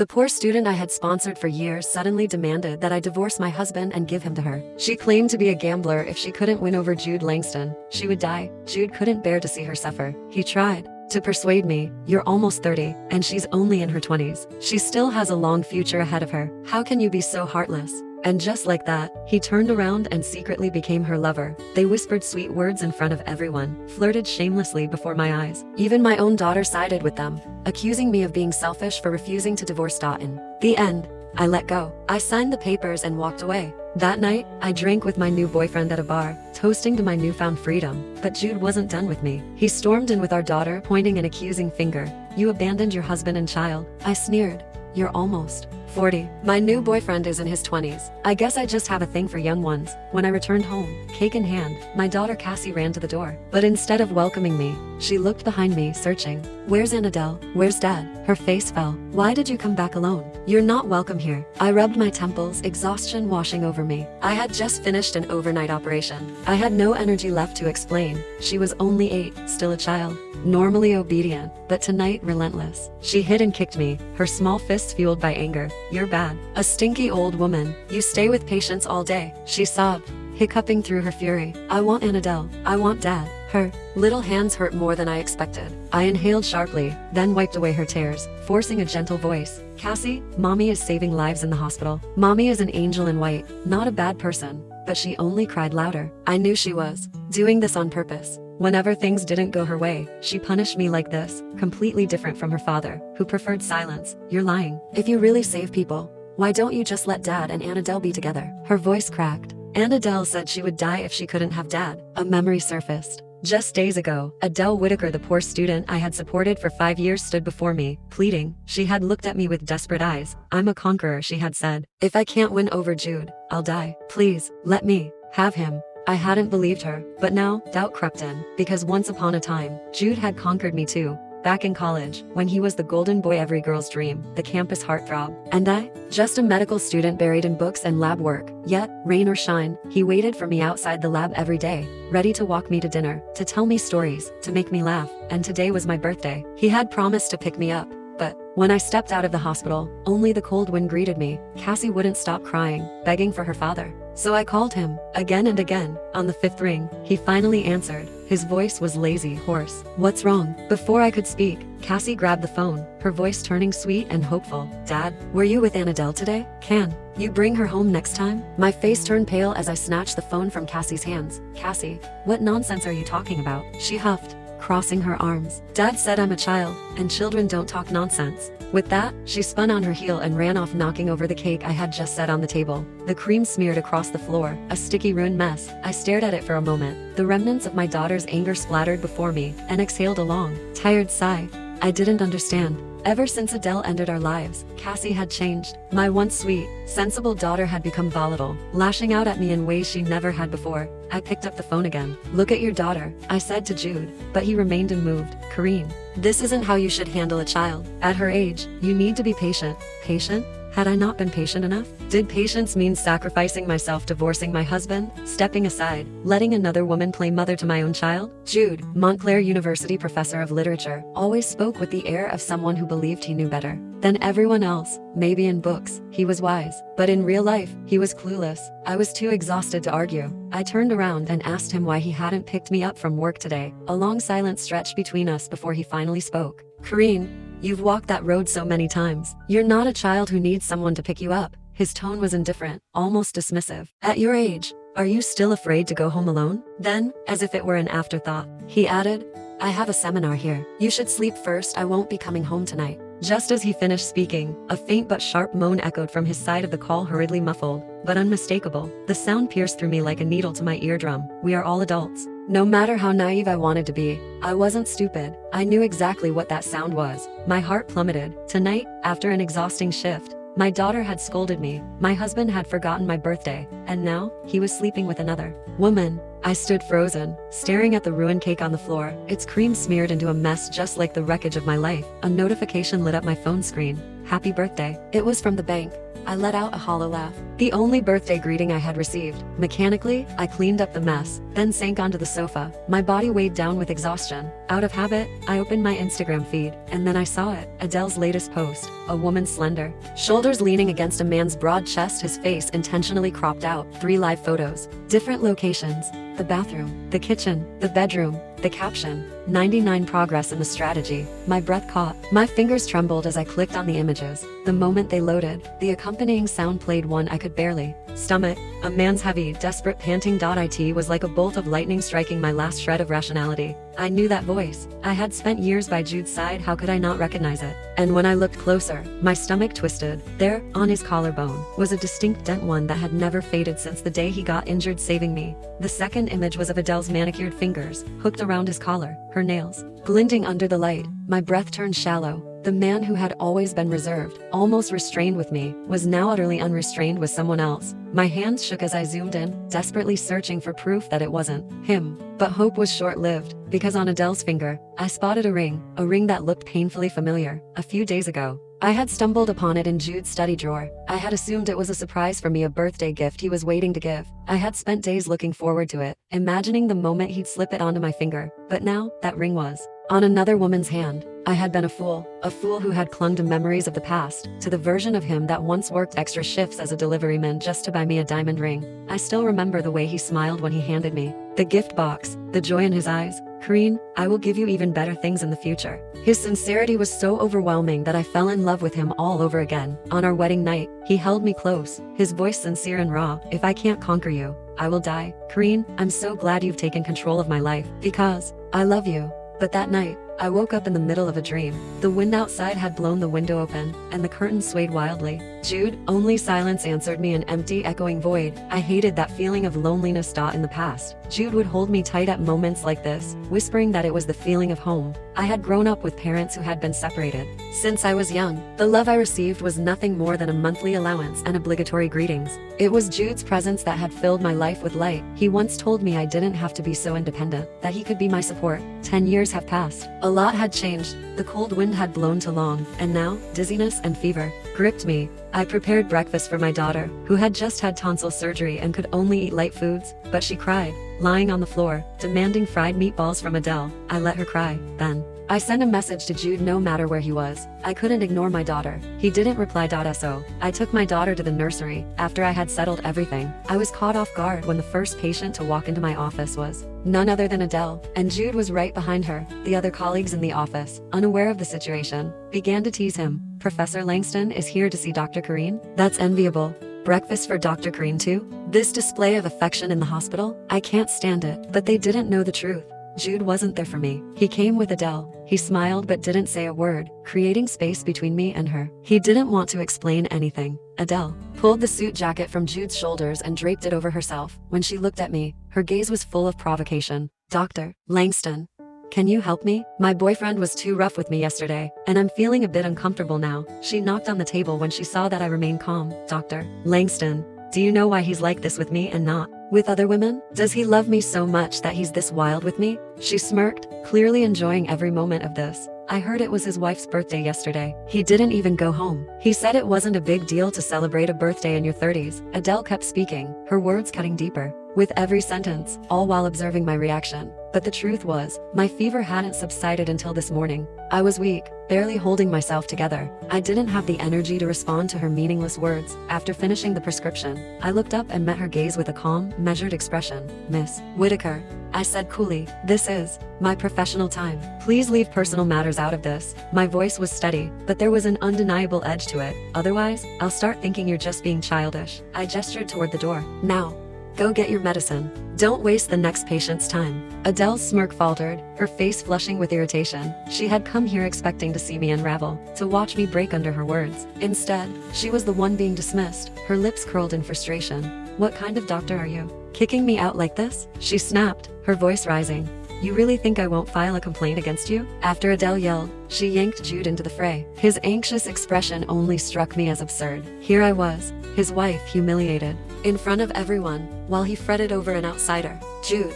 The poor student I had sponsored for years suddenly demanded that I divorce my husband and give him to her. She claimed to be a gambler. If she couldn't win over Jude Langston, she would die. Jude couldn't bear to see her suffer. He tried to persuade me, "You're almost 30, and she's only in her 20s. She still has a long future ahead of her. How can you be so heartless?" And just like that, he turned around and secretly became her lover. They whispered sweet words in front of everyone, flirted shamelessly before my eyes. Even my own daughter sided with them, accusing me of being selfish for refusing to divorce Dotton. The end. I let go. I signed the papers and walked away. That night, I drank with my new boyfriend at a bar, toasting to my newfound freedom. But Jude wasn't done with me. He stormed in with our daughter, pointing an accusing finger. "You abandoned your husband and child." I sneered. "You're almost 40. My new boyfriend is in his 20s. I guess I just have a thing for young ones." When I returned home, cake in hand, my daughter Cassie ran to the door. But instead of welcoming me, she looked behind me, searching. "Where's Annadelle? Where's Dad?" Her face fell. "Why did you come back alone? You're not welcome here." I rubbed my temples, exhaustion washing over me. I had just finished an overnight operation. I had no energy left to explain. She was only 8, still a child, normally obedient, but tonight relentless. She hit and kicked me, her small fists fueled by anger. "You're bad. A stinky old woman. You stay with patients all day," she sobbed, hiccuping through her fury. "I want Annadelle. I want Dad." Her little hands hurt more than I expected. I inhaled sharply, then wiped away her tears, forcing a gentle voice. "Cassie, Mommy is saving lives in the hospital. Mommy is an angel in white, not a bad person." But she only cried louder. I knew she was doing this on purpose. Whenever things didn't go her way, she punished me like this, completely different from her father, who preferred silence. "You're lying. If you really save people, why don't you just let Dad and Annadelle be together?" Her voice cracked. Annadelle said she would die if she couldn't have Dad. A memory surfaced. Just days ago, Adele Whitaker, the poor student I had supported for 5 years, stood before me, pleading. She had looked at me with desperate eyes. "I'm a conqueror," she had said. "If I can't win over Jude, I'll die. Please, let me have him." I hadn't believed her, but now, doubt crept in, because once upon a time, Jude had conquered me too. Back in college, when he was the golden boy every girl's dream, the campus heartthrob. And I? Just a medical student buried in books and lab work. Yet, rain or shine, he waited for me outside the lab every day, ready to walk me to dinner, to tell me stories, to make me laugh. And today was my birthday. He had promised to pick me up. But when I stepped out of the hospital, only the cold wind greeted me. Cassie wouldn't stop crying, begging for her father. So I called him, again and again. On the 5th ring, he finally answered. His voice was lazy, hoarse. "What's wrong?" Before I could speak, Cassie grabbed the phone, her voice turning sweet and hopeful. "Dad, were you with Annadelle today? Can you bring her home next time?" My face turned pale as I snatched the phone from Cassie's hands. "Cassie, what nonsense are you talking about?" she huffed, crossing her arms. "Dad said I'm a child, and children don't talk nonsense." With that, she spun on her heel and ran off, knocking over the cake I had just set on the table. The cream smeared across the floor, a sticky, ruined mess. I stared at it for a moment. The remnants of my daughter's anger splattered before me, and exhaled a long, tired sigh. I didn't understand. Ever since Adele entered our lives, Cassie had changed. My once sweet, sensible daughter had become volatile, lashing out at me in ways she never had before. I picked up the phone again. "Look at your daughter," I said to Jude, but he remained unmoved. "Karine, this isn't how you should handle a child. At her age, you need to be patient." Patient? Had I not been patient enough? Did patience mean sacrificing myself, divorcing my husband, stepping aside, letting another woman play mother to my own child? Jude, Montclair University professor of literature, always spoke with the air of someone who believed he knew better than everyone else. Maybe in books, he was wise, but in real life, he was clueless. I was too exhausted to argue. I turned around and asked him why he hadn't picked me up from work today. A long silence stretched between us before he finally spoke. "Karine, you've walked that road so many times. You're not a child who needs someone to pick you up." His tone was indifferent, almost dismissive. "At your age, are you still afraid to go home alone?" Then, as if it were an afterthought, he added, "I have a seminar here. You should sleep first. I won't be coming home tonight." Just as he finished speaking, a faint but sharp moan echoed from his side of the call, hurriedly muffled, but unmistakable. The sound pierced through me like a needle to my eardrum. We are all adults. No matter how naive I wanted to be, I wasn't stupid. I knew exactly what that sound was. My heart plummeted. Tonight, after an exhausting shift, my daughter had scolded me, my husband had forgotten my birthday, and now, he was sleeping with another woman. I stood frozen, staring at the ruined cake on the floor, its cream smeared into a mess just like the wreckage of my life. A notification lit up my phone screen. "Happy birthday." It was from the bank. I let out a hollow laugh. The only birthday greeting I had received. Mechanically, I cleaned up the mess, then sank onto the sofa, my body weighed down with exhaustion. Out of habit, I opened my Instagram feed, and then I saw it, Adele's latest post. A woman slender, shoulders leaning against a man's broad chest, his face intentionally cropped out. 3 live photos. Different locations. The bathroom, the kitchen, the bedroom. The caption, 99 progress in the strategy. My breath caught. My fingers trembled as I clicked on the images. The moment they loaded, the accompanying sound played, one I could barely stomach. A man's heavy, desperate panting. It was like a bolt of lightning striking my last shred of rationality. I knew that voice. I had spent years by Jude's side, how could I not recognize it? And when I looked closer, my stomach twisted. There, on his collarbone, was a distinct dent, one that had never faded since the day he got injured saving me. The second image was of Adele's manicured fingers, hooked around his collar, her nails glinting under the light. My breath turned shallow. The man who had always been reserved, almost restrained with me, was now utterly unrestrained with someone else. My hands shook as I zoomed in, desperately searching for proof that it wasn't him. But hope was short-lived, because on Adele's finger, I spotted a ring that looked painfully familiar. A few days ago, I had stumbled upon it in Jude's study drawer. I had assumed it was a surprise for me, a birthday gift he was waiting to give. I had spent days looking forward to it, imagining the moment he'd slip it onto my finger. But now, that ring was on another woman's hand. I had been a fool who had clung to memories of the past, to the version of him that once worked extra shifts as a deliveryman just to buy me a diamond ring. I still remember the way he smiled when he handed me the gift box, the joy in his eyes. Karine, I will give you even better things in the future. His sincerity was so overwhelming that I fell in love with him all over again. On our wedding night, he held me close, his voice sincere and raw. If I can't conquer you, I will die. Karine, I'm so glad you've taken control of my life, because I love you. But that night, I woke up in the middle of a dream. The wind outside had blown the window open, and the curtains swayed wildly. Jude, only silence answered me, an empty, echoing void. I hated that feeling of loneliness. In the past, Jude would hold me tight at moments like this, whispering that it was the feeling of home. I had grown up with parents who had been separated since I was young. The love I received was nothing more than a monthly allowance and obligatory greetings. It was Jude's presence that had filled my life with light. He once told me I didn't have to be so independent, that he could be my support. 10 years have passed. A lot had changed. The cold wind had blown too long, and now, dizziness and fever gripped me. I prepared breakfast for my daughter, who had just had tonsil surgery and could only eat light foods, but she cried, lying on the floor, demanding fried meatballs from Adele. I let her cry. Then, I sent a message to Jude no matter where he was. I couldn't ignore my daughter. He didn't reply. So, I took my daughter to the nursery. After I had settled everything, I was caught off guard when the first patient to walk into my office was none other than Adele, and Jude was right behind her. The other colleagues in the office, unaware of the situation, began to tease him. Professor Langston is here to see Dr. Karine? That's enviable. Breakfast for Dr. Karine too? This display of affection in the hospital? I can't stand it. But they didn't know the truth. Jude wasn't there for me. He came with Adele. He smiled but didn't say a word, creating space between me and her. He didn't want to explain anything. Adele pulled the suit jacket from Jude's shoulders and draped it over herself. When she looked at me, her gaze was full of provocation. Dr. Langston, can you help me? My boyfriend was too rough with me yesterday, and I'm feeling a bit uncomfortable now. She knocked on the table when she saw that I remained calm. Dr. Langston, do you know why he's like this with me and not with other women? Does he love me so much that he's this wild with me? She smirked, clearly enjoying every moment of this. I heard it was his wife's birthday yesterday. He didn't even go home. He said it wasn't a big deal to celebrate a birthday in your 30s. Adele kept speaking, her words cutting deeper with every sentence, all while observing my reaction. But the truth was, my fever hadn't subsided until this morning. I was weak, barely holding myself together. I didn't have the energy to respond to her meaningless words. After finishing the prescription, I looked up and met her gaze with a calm, measured expression. Miss Whitaker, I said coolly, this is my professional time. Please leave personal matters out of this. My voice was steady, but there was an undeniable edge to it. Otherwise, I'll start thinking you're just being childish. I gestured toward the door. Now, go get your medicine. Don't waste the next patient's time. Adele's smirk faltered, her face flushing with irritation. She had come here expecting to see me unravel, to watch me break under her words. Instead, she was the one being dismissed, her lips curled in frustration. What kind of doctor are you? Kicking me out like this? She snapped, her voice rising. You really think I won't file a complaint against you? After Adele yelled, she yanked Jude into the fray. His anxious expression only struck me as absurd. Here I was, his wife, humiliated in front of everyone, while he fretted over an outsider. Jude,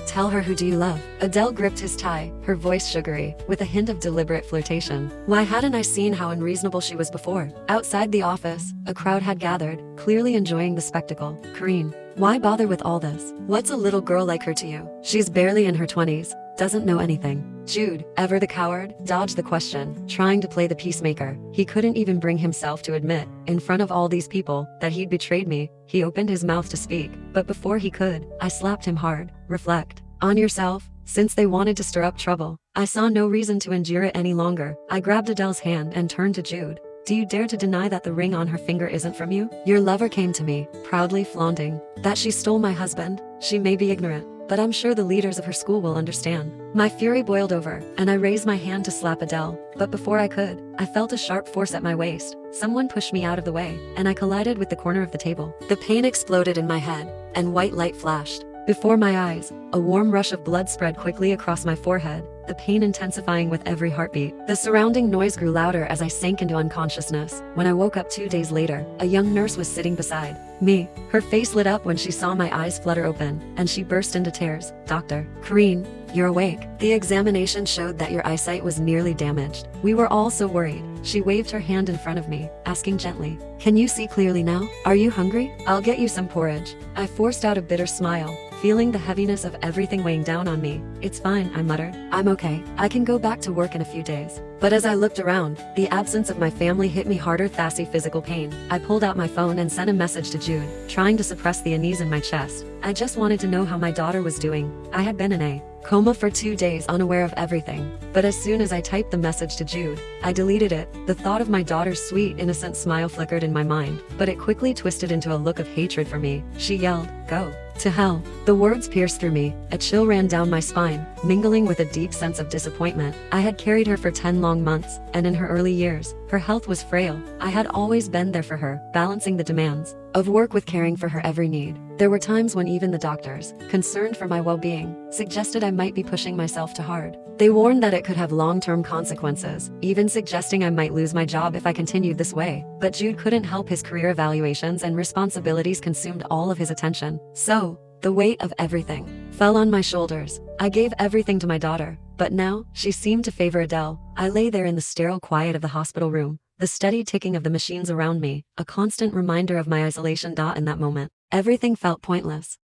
Tell her who do you love. Adele gripped his tie, her voice sugary, with a hint of deliberate flirtation. Why hadn't I seen how unreasonable she was before? Outside the office, a crowd had gathered, clearly enjoying the spectacle. Karine, why bother with all this? What's a little girl like her to you? She's barely in her 20s. Doesn't know anything. Jude, ever the coward, dodged the question, trying to play the peacemaker. He couldn't even bring himself to admit, in front of all these people, that he'd betrayed me. He opened his mouth to speak, but before he could, I slapped him hard. Reflect on yourself. Since they wanted to stir up trouble, I saw no reason to endure it any longer. I grabbed Adele's hand and turned to Jude. Do you dare to deny that the ring on her finger isn't from you? Your lover came to me, proudly flaunting that she stole my husband. She may be ignorant, but I'm sure the leaders of her school will understand. My fury boiled over, and I raised my hand to slap Adele, but before I could, I felt a sharp force at my waist. Someone pushed me out of the way, and I collided with the corner of the table. The pain exploded in my head, and white light flashed before my eyes. A warm rush of blood spread quickly across my forehead, the pain intensifying with every heartbeat. The surrounding noise grew louder as I sank into unconsciousness. When I woke up 2 days later, a young nurse was sitting beside me. Her face lit up when she saw my eyes flutter open, and she burst into tears. Dr. Karine, you're awake. The examination showed that your eyesight was nearly damaged. We were all so worried. She waved her hand in front of me, asking gently, can you see clearly now? Are you hungry? I'll get you some porridge. I forced out a bitter smile, feeling the heaviness of everything weighing down on me. It's fine, I muttered. I'm okay. I can go back to work in a few days. But as I looked around, the absence of my family hit me harder. Thassy physical pain. I pulled out my phone and sent a message to Jude, trying to suppress the unease in my chest. I just wanted to know how my daughter was doing. I had been in a coma for 2 days, unaware of everything. But as soon as I typed the message to Jude, I deleted it. The thought of my daughter's sweet, innocent smile flickered in my mind, but it quickly twisted into a look of hatred for me. She yelled, "Go to hell." The words pierced through me. A chill ran down my spine, mingling with a deep sense of disappointment. I had carried her for 10 long months, and in her early years, her health was frail. I had always been there for her, balancing the demands of work with caring for her every need. There were times when even the doctors, concerned for my well-being, suggested I might be pushing myself too hard. They warned that it could have long-term consequences, even suggesting I might lose my job if I continued this way. But Jude couldn't help. His career evaluations and responsibilities consumed all of his attention. So, the weight of everything fell on my shoulders. I gave everything to my daughter, but now, she seemed to favor Adele. I lay there in the sterile quiet of the hospital room, the steady ticking of the machines around me, a constant reminder of my isolation. In that moment, everything felt pointless.